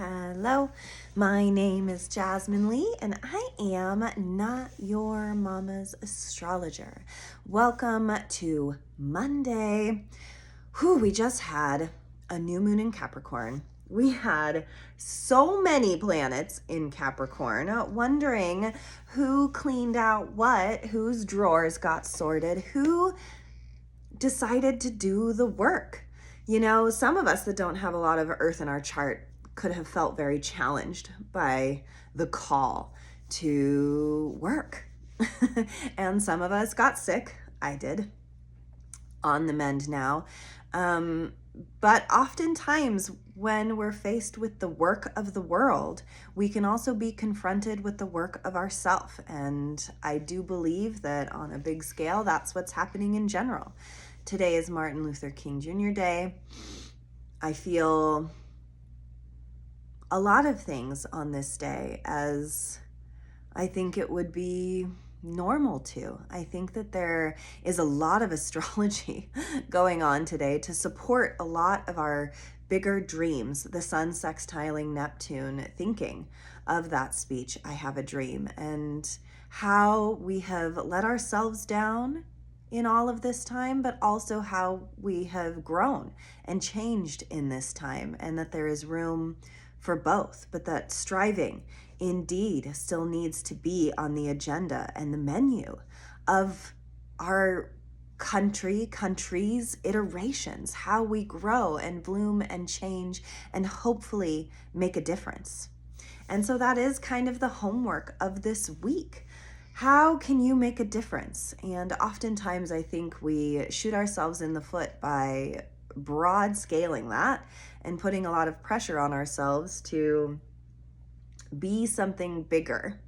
Hello, my name is Jasmine Lee, and I am not your mama's astrologer. Welcome to Monday. We just had a new moon in Capricorn. We had so many planets in Capricorn, wondering who cleaned out what, whose drawers got sorted, who decided to do the work. You know, some of us that don't have a lot of earth in our chart could have felt very challenged by the call to work. And some of us got sick. I did. On the mend now. But oftentimes when we're faced with the work of the world, we can also be confronted with the work of ourself. And I do believe that on a big scale, that's what's happening in general. Today is Martin Luther King Jr. Day. I feel a lot of things on this day as I think it would be normal to. I think that there is a lot of astrology going on today to support a lot of our bigger dreams. The sun sextiling Neptune, thinking of that speech, I Have a Dream, and how we have let ourselves down in all of this time, but also how we have grown and changed in this time, and that there is room for both, but that striving indeed still needs to be on the agenda and the menu of our country's iterations, how we grow and bloom and change and hopefully make a difference. And so that is kind of the homework of this week. How can you make a difference? And oftentimes I think we shoot ourselves in the foot by broad scaling that and putting a lot of pressure on ourselves to be something bigger,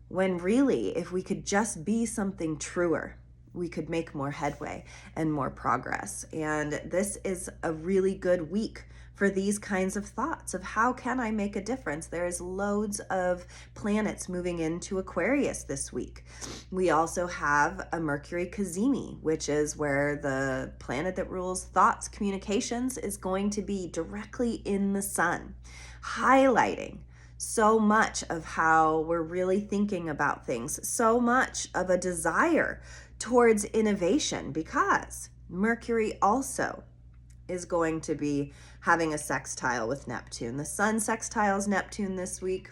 when really, if we could just be something truer, we could make more headway and more progress. And this is a really good week for these kinds of thoughts of how can I make a difference? There's loads of planets moving into Aquarius this week. We also have a Mercury cazimi, which is where the planet that rules thoughts, communications, is going to be directly in the sun, highlighting so much of how we're really thinking about things, so much of a desire towards innovation, because Mercury also is going to be having a sextile with Neptune. The sun sextiles Neptune this week,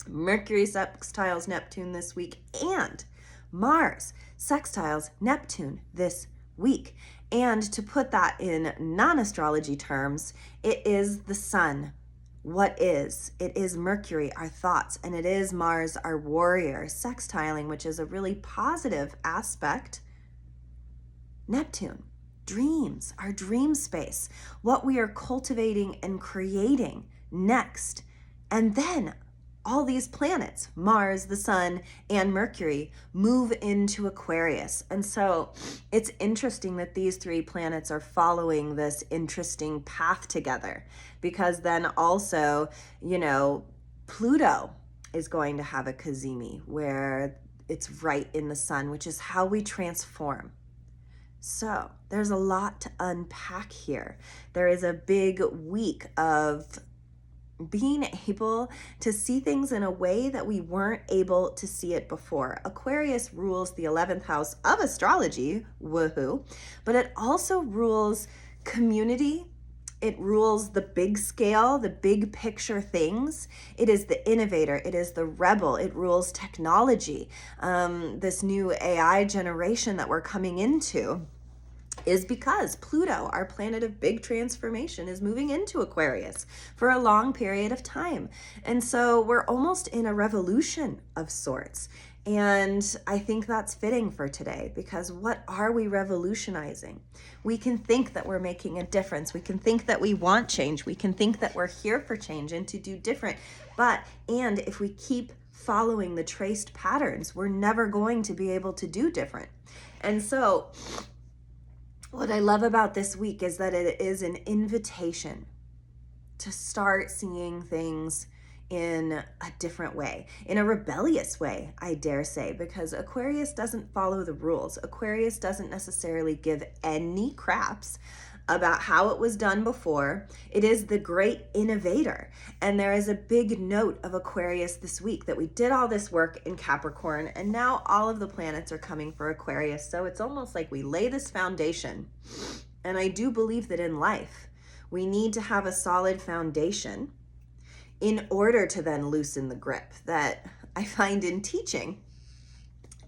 Mercury sextiles Neptune this week, and Mars sextiles Neptune this week. And to put that in non-astrology terms, it is the sun. What is? It is Mercury, our thoughts, and it is Mars, our warrior, sextiling, which is a really positive aspect. Neptune, dreams, our dream space, what we are cultivating and creating next. And then all these planets, Mars, the sun, and Mercury, move into Aquarius. And so it's interesting that these three planets are following this interesting path together, because then also, Pluto is going to have a cazimi where it's right in the sun, which is how we transform. So there's a lot to unpack here. There is a big week of being able to see things in a way that we weren't able to see it before. Aquarius rules the 11th house of astrology, woohoo, but it also rules community. It rules the big scale, the big picture things. It is the innovator. It is the rebel. It rules technology. This new AI generation that we're coming into is because Pluto, our planet of big transformation, is moving into Aquarius for a long period of time. And so we're almost in a revolution of sorts. And I think that's fitting for today, because what are we revolutionizing? We can think that we're making a difference. We can think that we want change. We can think that we're here for change and to do different. And if we keep following the traced patterns, we're never going to be able to do different. And so what I love about this week is that it is an invitation to start seeing things in a different way, in a rebellious way, I dare say, because Aquarius doesn't follow the rules. Aquarius doesn't necessarily give any craps about how it was done before. It is the great innovator. And there is a big note of Aquarius this week that we did all this work in Capricorn, and now all of the planets are coming for Aquarius. So it's almost like we lay this foundation. And I do believe that in life, we need to have a solid foundation in order to then loosen the grip. That I find in teaching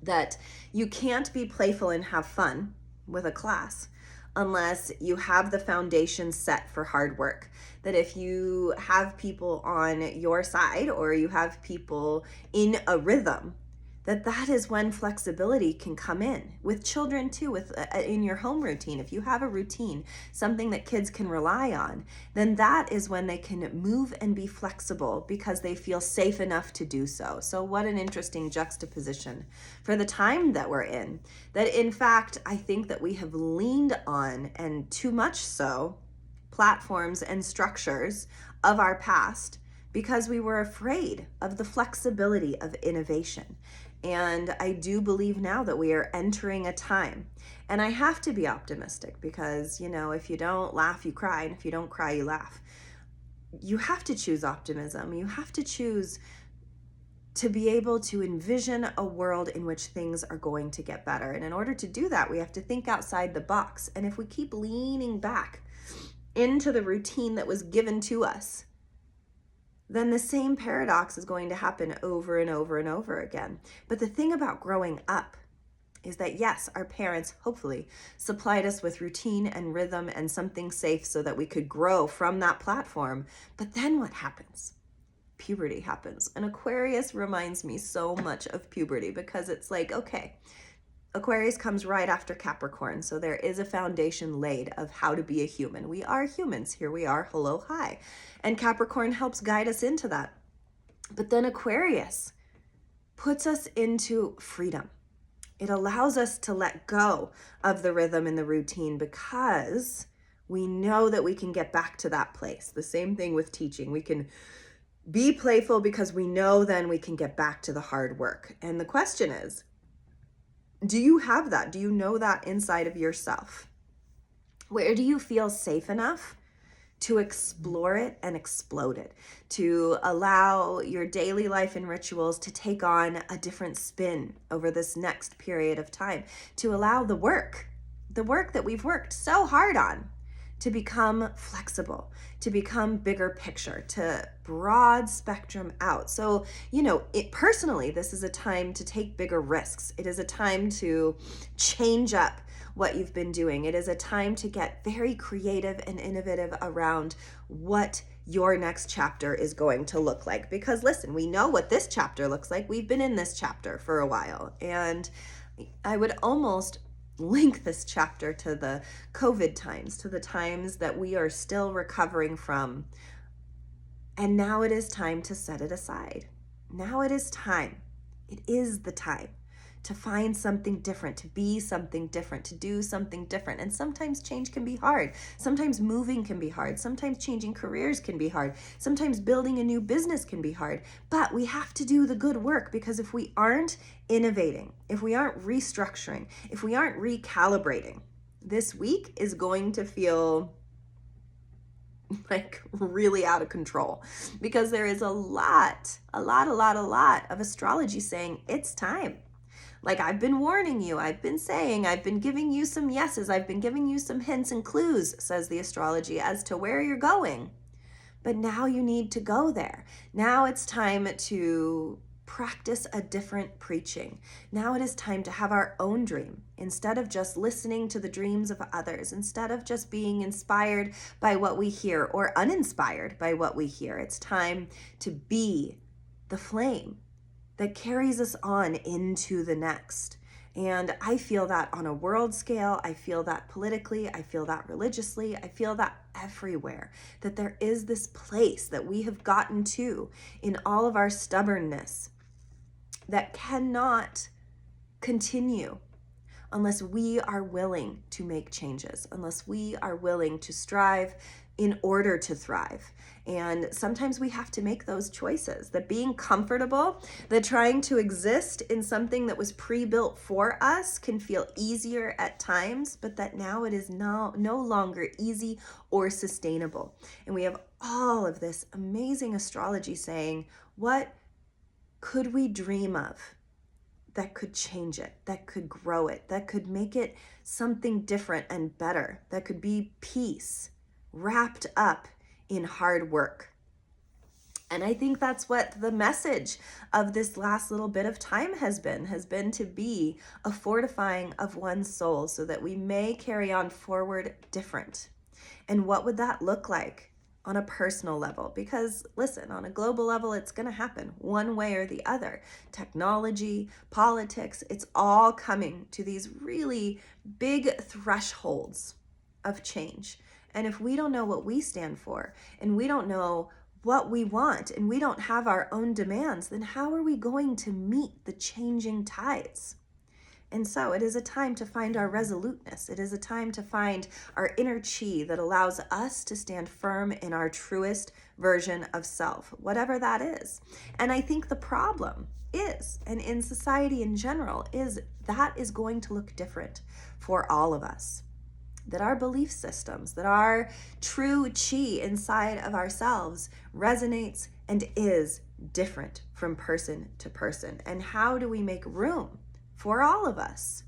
that you can't be playful and have fun with a class unless you have the foundation set for hard work. That if you have people on your side or you have people in a rhythm, that is when flexibility can come in. With children too, with in your home routine, if you have a routine, something that kids can rely on, then that is when they can move and be flexible because they feel safe enough to do so. So what an interesting juxtaposition for the time that we're in. That in fact, I think that we have leaned on, and too much so, platforms and structures of our past because we were afraid of the flexibility of innovation. And I do believe now that we are entering a time, and I have to be optimistic because, if you don't laugh, you cry, and if you don't cry, you laugh. You have to choose optimism. You have to choose to be able to envision a world in which things are going to get better. And in order to do that, we have to think outside the box. And if we keep leaning back into the routine that was given to us, then the same paradox is going to happen over and over and over again. But the thing about growing up is that, yes, our parents hopefully supplied us with routine and rhythm and something safe so that we could grow from that platform. But then what happens? Puberty happens. And Aquarius reminds me so much of puberty because it's like, okay, Aquarius comes right after Capricorn, so there is a foundation laid of how to be a human. We are humans. Here we are. Hello, hi. And Capricorn helps guide us into that. But then Aquarius puts us into freedom. It allows us to let go of the rhythm and the routine because we know that we can get back to that place. The same thing with teaching. We can be playful because we know then we can get back to the hard work. And the question is, do you have that? Do you know that inside of yourself? Where do you feel safe enough to explore it and explode it, to allow your daily life and rituals to take on a different spin over this next period of time, to allow the work that we've worked so hard on to become flexible, to become bigger picture, to broad spectrum out. So, personally, this is a time to take bigger risks. It is a time to change up what you've been doing. It is a time to get very creative and innovative around what your next chapter is going to look like. Because listen, we know what this chapter looks like. We've been in this chapter for a while. And I would almost link this chapter to the COVID times, to the times that we are still recovering from. And now it is time to set it aside. Now it is time. It is the time to find something different, to be something different, to do something different. And sometimes change can be hard. Sometimes moving can be hard. Sometimes changing careers can be hard. Sometimes building a new business can be hard. But we have to do the good work, because if we aren't innovating, if we aren't restructuring, if we aren't recalibrating, this week is going to feel like really out of control, because there is a lot of astrology saying it's time. Like, I've been warning you, I've been saying, I've been giving you some yeses, I've been giving you some hints and clues, says the astrology, as to where you're going. But now you need to go there. Now it's time to practice a different preaching. Now it is time to have our own dream, instead of just listening to the dreams of others, instead of just being inspired by what we hear or uninspired by what we hear. It's time to be the flame that carries us on into the next. And I feel that on a world scale. I feel that politically. I feel that religiously. I feel that everywhere, that there is this place that we have gotten to in all of our stubbornness that cannot continue unless we are willing to make changes, unless we are willing to strive in order to thrive. And sometimes we have to make those choices, that being comfortable, that trying to exist in something that was pre-built for us can feel easier at times, but that now it is no longer easy or sustainable. And we have all of this amazing astrology saying, what could we dream of that could change it, that could grow it, that could make it something different and better, that could be peace wrapped up in hard work? And I think that's what the message of this last little bit of time has been to be a fortifying of one's soul so that we may carry on forward different. And what would that look like on a personal level? Because listen, on a global level, it's going to happen one way or the other. Technology, politics, it's all coming to these really big thresholds of change. And if we don't know what we stand for, and we don't know what we want, and we don't have our own demands, then how are we going to meet the changing tides? And so it is a time to find our resoluteness. It is a time to find our inner chi that allows us to stand firm in our truest version of self, whatever that is. And I think the problem is, and in society in general, is that is going to look different for all of us. That our belief systems, that our true chi inside of ourselves resonates and is different from person to person. And how do we make room for all of us?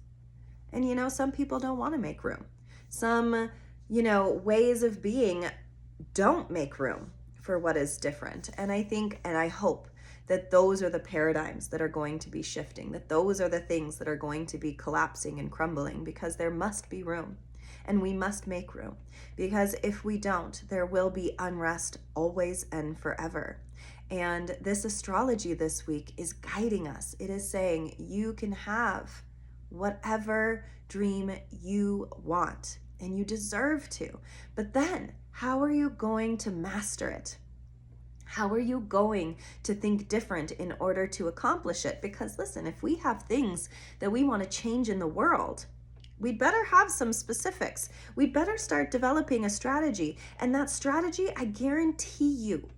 And some people don't want to make room. Some, ways of being don't make room for what is different. And I think, and I hope that those are the paradigms that are going to be shifting, that those are the things that are going to be collapsing and crumbling, because there must be room. And we must make room, because if we don't, there will be unrest always and forever. And this astrology this week is guiding us. It is saying you can have whatever dream you want, and you deserve to. But then, how are you going to master it? How are you going to think different in order to accomplish it? Because listen, if we have things that we want to change in the world, we'd better have some specifics. We'd better start developing a strategy. And that strategy, I guarantee you,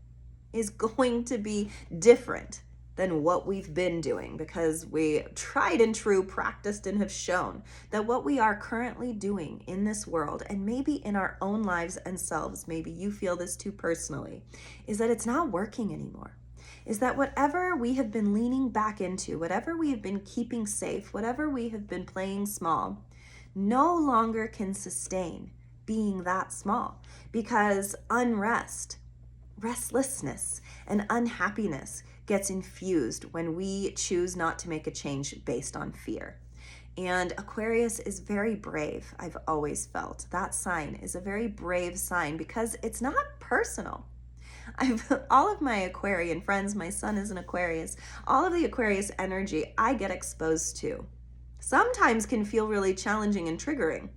is going to be different than what we've been doing, because we tried and true practiced and have shown that what we are currently doing in this world, and maybe in our own lives and selves, maybe you feel this too personally, is that it's not working anymore. Is that whatever we have been leaning back into, whatever we have been keeping safe, whatever we have been playing small, no longer can sustain being that small, because unrest, restlessness, and unhappiness gets infused when we choose not to make a change based on fear. And Aquarius is very brave. I've always felt that sign is a very brave sign, because it's not personal. All of my Aquarian friends, my son is an Aquarius, all of the Aquarius energy I get exposed to sometimes can feel really challenging and triggering.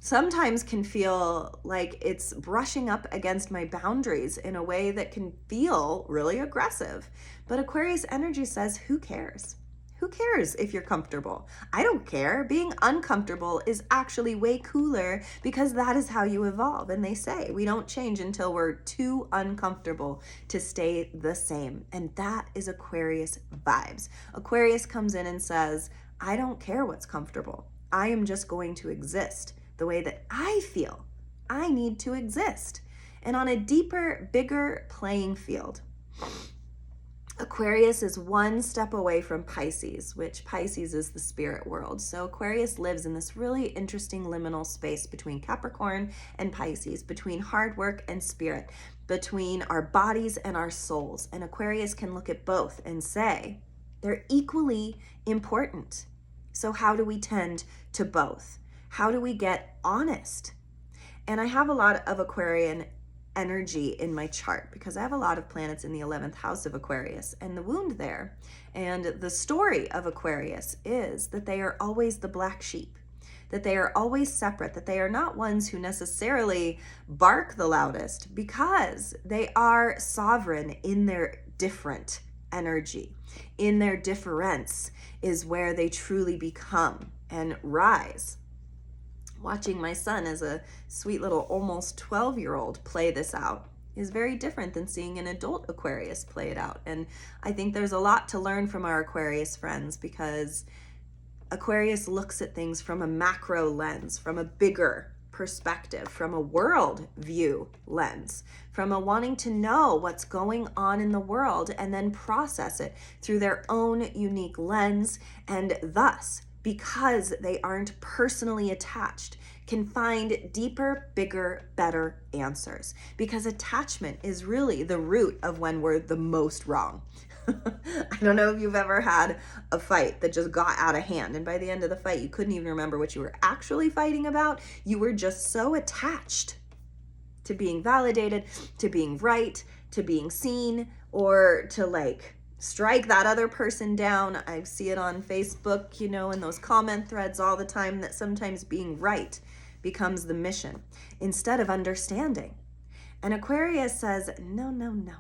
Sometimes can feel like it's brushing up against my boundaries in a way that can feel really aggressive. But Aquarius energy says, who cares? Who cares if you're comfortable? I don't care. Being uncomfortable is actually way cooler, because that is how you evolve. And they say we don't change until we're too uncomfortable to stay the same. And that is Aquarius vibes. Aquarius comes in and says, I don't care what's comfortable. I am just going to exist the way that I feel I need to exist, and on a deeper, bigger playing field. Aquarius is one step away from Pisces, which Pisces is the spirit world. So Aquarius lives in this really interesting liminal space between Capricorn and Pisces, between hard work and spirit, between our bodies and our souls. And Aquarius can look at both and say they're equally important. So how do we tend to both? How do we get honest? And I have a lot of Aquarian energy in my chart, because I have a lot of planets in the 11th house of Aquarius, and the wound there. And the story of Aquarius is that they are always the black sheep, that they are always separate, that they are not ones who necessarily bark the loudest, because they are sovereign in their different energy. In their difference is where they truly become and rise. Watching my son as a sweet little almost 12-year-old play this out is very different than seeing an adult Aquarius play it out. And I think there's a lot to learn from our Aquarius friends, because Aquarius looks at things from a macro lens, from a bigger perspective, from a world view lens, from a wanting to know what's going on in the world and then process it through their own unique lens, and thus, because they aren't personally attached, can find deeper, bigger, better answers. Because attachment is really the root of when we're the most wrong. I don't know if you've ever had a fight that just got out of hand, and by the end of the fight, you couldn't even remember what you were actually fighting about. You were just so attached to being validated, to being right, to being seen, or to like strike that other person down. I see it on Facebook, in those comment threads all the time, that sometimes being right becomes the mission instead of understanding. And Aquarius says, no, no, no.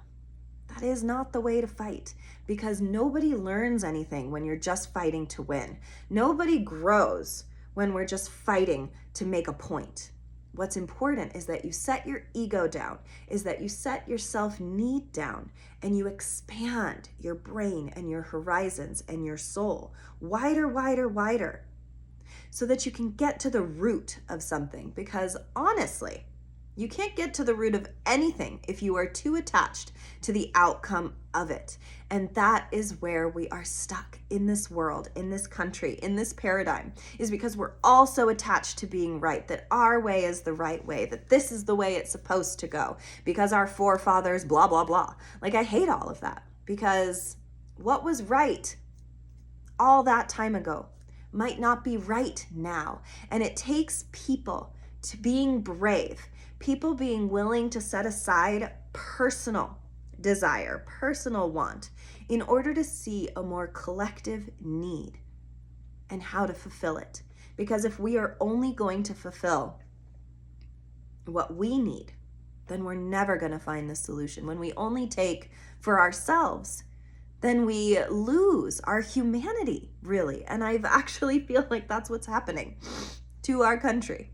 That is not the way to fight, because nobody learns anything when you're just fighting to win. Nobody grows when we're just fighting to make a point. What's important is that you set your ego down, is that you set your self-need down, and you expand your brain and your horizons and your soul wider, wider, wider, so that you can get to the root of something. Because honestly, you can't get to the root of anything if you are too attached to the outcome of it. And that is where we are stuck in this world, in this country, in this paradigm, is because we're all so attached to being right, that our way is the right way, that this is the way it's supposed to go, because our forefathers, blah, blah, blah. Like, I hate all of that, because what was right all that time ago might not be right now. And it takes people to being brave, people being willing to set aside personal desire, personal want, in order to see a more collective need and how to fulfill it. Because if we are only going to fulfill what we need, then we're never going to find the solution. When we only take for ourselves, then we lose our humanity, really. And I actually feel like that's what's happening to our country,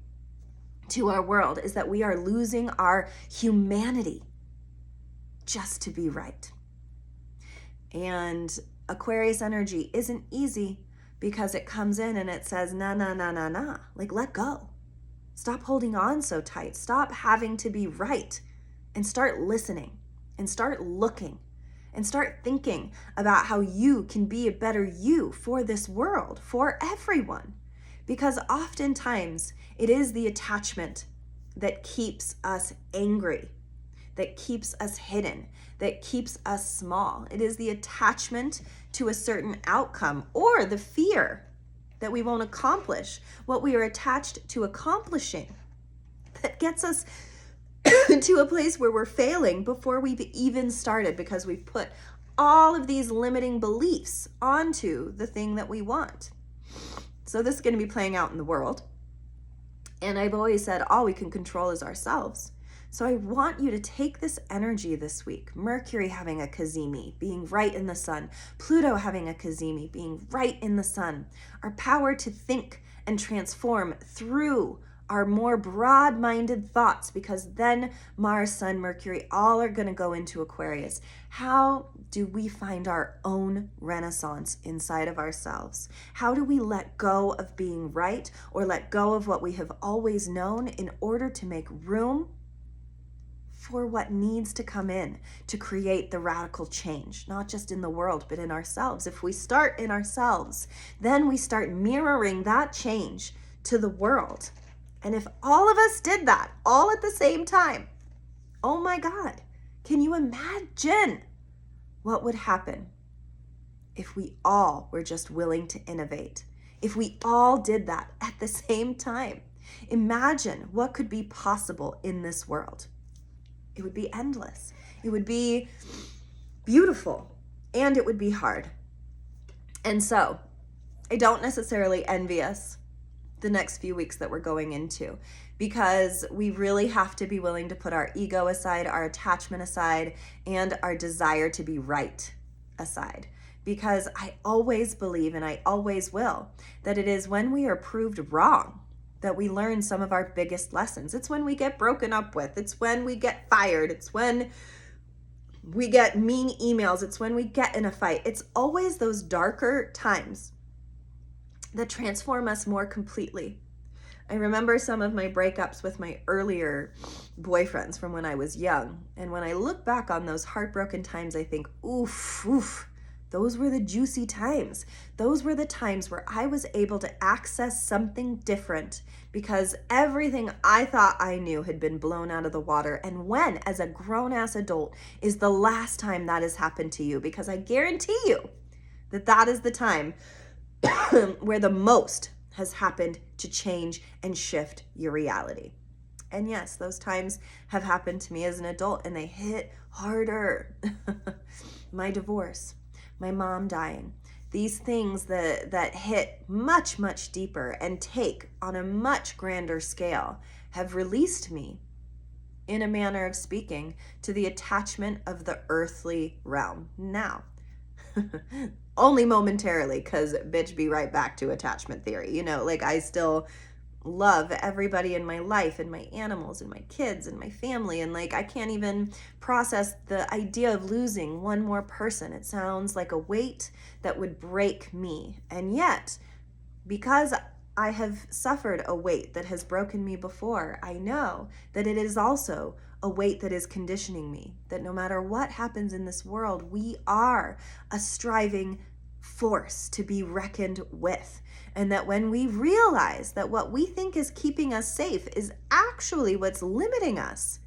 to our world, is that we are losing our humanity just to be right. And Aquarius energy isn't easy, because it comes in and it says, nah, nah, nah, nah, nah. Like, let go. Stop holding on so tight. Stop having to be right, and start listening, and start looking, and start thinking about how you can be a better you for this world, for everyone. Because oftentimes it is the attachment that keeps us angry, that keeps us hidden, that keeps us small. It is the attachment to a certain outcome, or the fear that we won't accomplish what we are attached to accomplishing, that gets us to a place where we're failing before we've even started, because we've put all of these limiting beliefs onto the thing that we want. So this is going to be playing out in the world. And I've always said all we can control is ourselves. So I want you to take this energy this week. Mercury having a Kazemi, being right in the sun. Pluto having a Kazemi, being right in the sun. Our power to think and transform through our more broad-minded thoughts, because then Mars, Sun, Mercury, all are going to go into Aquarius. How do we find our own renaissance inside of ourselves? How do we let go of being right, or let go of what we have always known, in order to make room for what needs to come in to create the radical change, not just in the world, but in ourselves? If we start in ourselves, then we start mirroring that change to the world. And if all of us did that all at the same time, oh my God, can you imagine what would happen if we all were just willing to innovate? If we all did that at the same time, imagine what could be possible in this world. It would be endless. It would be beautiful, and it would be hard. And so I don't necessarily envy us the next few weeks that we're going into, because we really have to be willing to put our ego aside, our attachment aside, and our desire to be right aside. Because I always believe, and I always will, that it is when we are proved wrong that we learn some of our biggest lessons. It's when we get broken up with. It's when we get fired. It's when we get mean emails. It's when we get in a fight. It's always those darker times that transform us more completely. I remember some of my breakups with my earlier boyfriends from when I was young. And when I look back on those heartbroken times, I think, oof, those were the juicy times. Those were the times where I was able to access something different because everything I thought I knew had been blown out of the water. And when, as a grown-ass adult, is the last time that has happened to you? Because I guarantee you that that is the time where the most has happened to change and shift your reality. And yes, those times have happened to me as an adult, and they hit harder. My divorce, my mom dying, these things that hit much, much deeper and take on a much grander scale have released me, in a manner of speaking, to the attachment of the earthly realm. Now, only momentarily, because bitch, be right back to attachment theory. You know, like I still love everybody in my life and my animals and my kids and my family. And like, I can't even process the idea of losing one more person. It sounds like a weight that would break me. And yet, because I have suffered a weight that has broken me before, I know that it is also a weight that is conditioning me, that no matter what happens in this world, we are a striving force to be reckoned with. And that when we realize that what we think is keeping us safe is actually what's limiting us,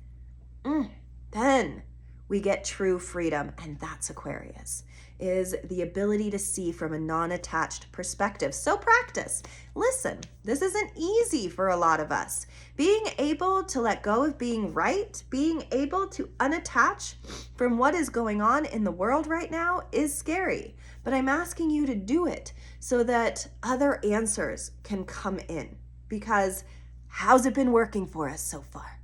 then we get true freedom. And that's Aquarius, is the ability to see from a non-attached perspective. So practice. Listen, this isn't easy for a lot of us. Being able to let go of being right, being able to unattach from what is going on in the world right now is scary. But I'm asking you to do it so that other answers can come in. Because how's it been working for us so far?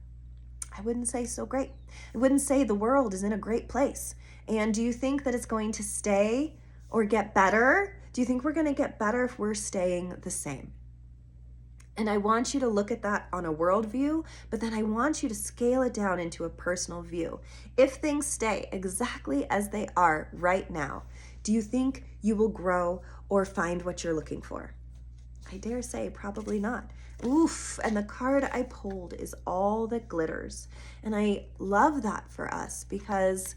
I wouldn't say so great. I wouldn't say the world is in a great place. And do you think that it's going to stay or get better? Do you think we're going to get better if we're staying the same? And I want you to look at that on a world view, but then I want you to scale it down into a personal view. If things stay exactly as they are right now, do you think you will grow or find what you're looking for? I dare say probably not. Oof, and the card I pulled is all that glitters. And I love that for us because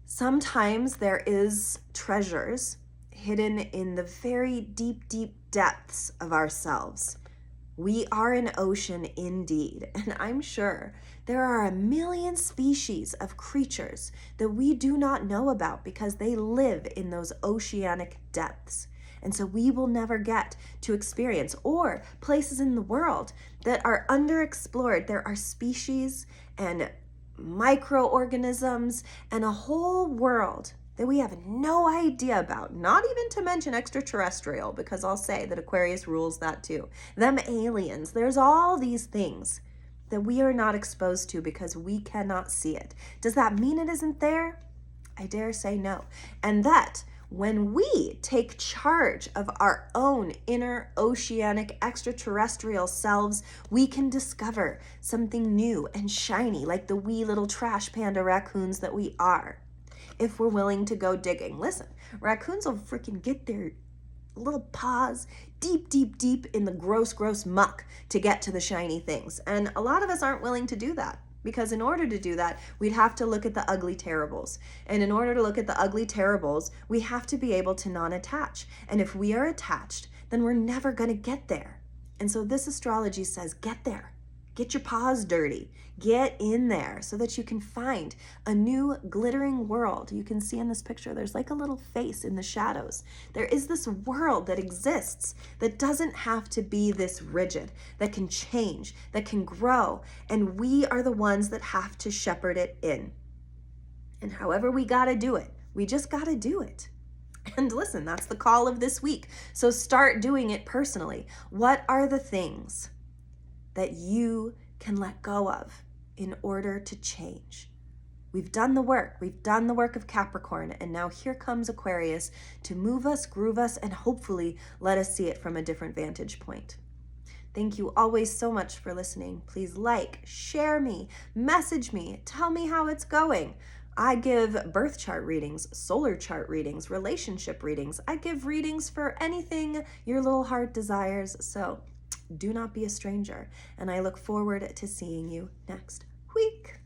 sometimes there is treasures hidden in the very deep, deep depths of ourselves. We are an ocean indeed, and I'm sure there are a million species of creatures that we do not know about because they live in those oceanic depths. And so we will never get to experience, or places in the world that are underexplored. There are species and microorganisms and a whole world that we have no idea about, not even to mention extraterrestrial, because I'll say that Aquarius rules that too. Them aliens, there's all these things that we are not exposed to because we cannot see it. Does that mean it isn't there? I dare say no. And that when we take charge of our own inner oceanic extraterrestrial selves, we can discover something new and shiny, like the wee little trash panda raccoons that we are. If we're willing to go digging. Listen, raccoons will freaking get their little paws deep, deep, deep in the gross, gross muck to get to the shiny things. And a lot of us aren't willing to do that because in order to do that, we'd have to look at the ugly terribles. And in order to look at the ugly terribles, we have to be able to non-attach. And if we are attached, then we're never going to get there. And so this astrology says, get there. Get your paws dirty. Get in there so that you can find a new glittering world. You can see in this picture, there's like a little face in the shadows. There is this world that exists that doesn't have to be this rigid, that can change, that can grow. And we are the ones that have to shepherd it in. And however we got to do it, we just got to do it. And listen, that's the call of this week. So start doing it personally. What are the things that you can let go of in order to change? We've done the work. We've done the work of Capricorn, and now here comes Aquarius to move us, groove us, and hopefully let us see it from a different vantage point. Thank you always so much for listening. Please like, share me, message me, tell me how it's going. I give birth chart readings, solar chart readings, relationship readings. I give readings for anything your little heart desires. So do not be a stranger. And I look forward to seeing you next week.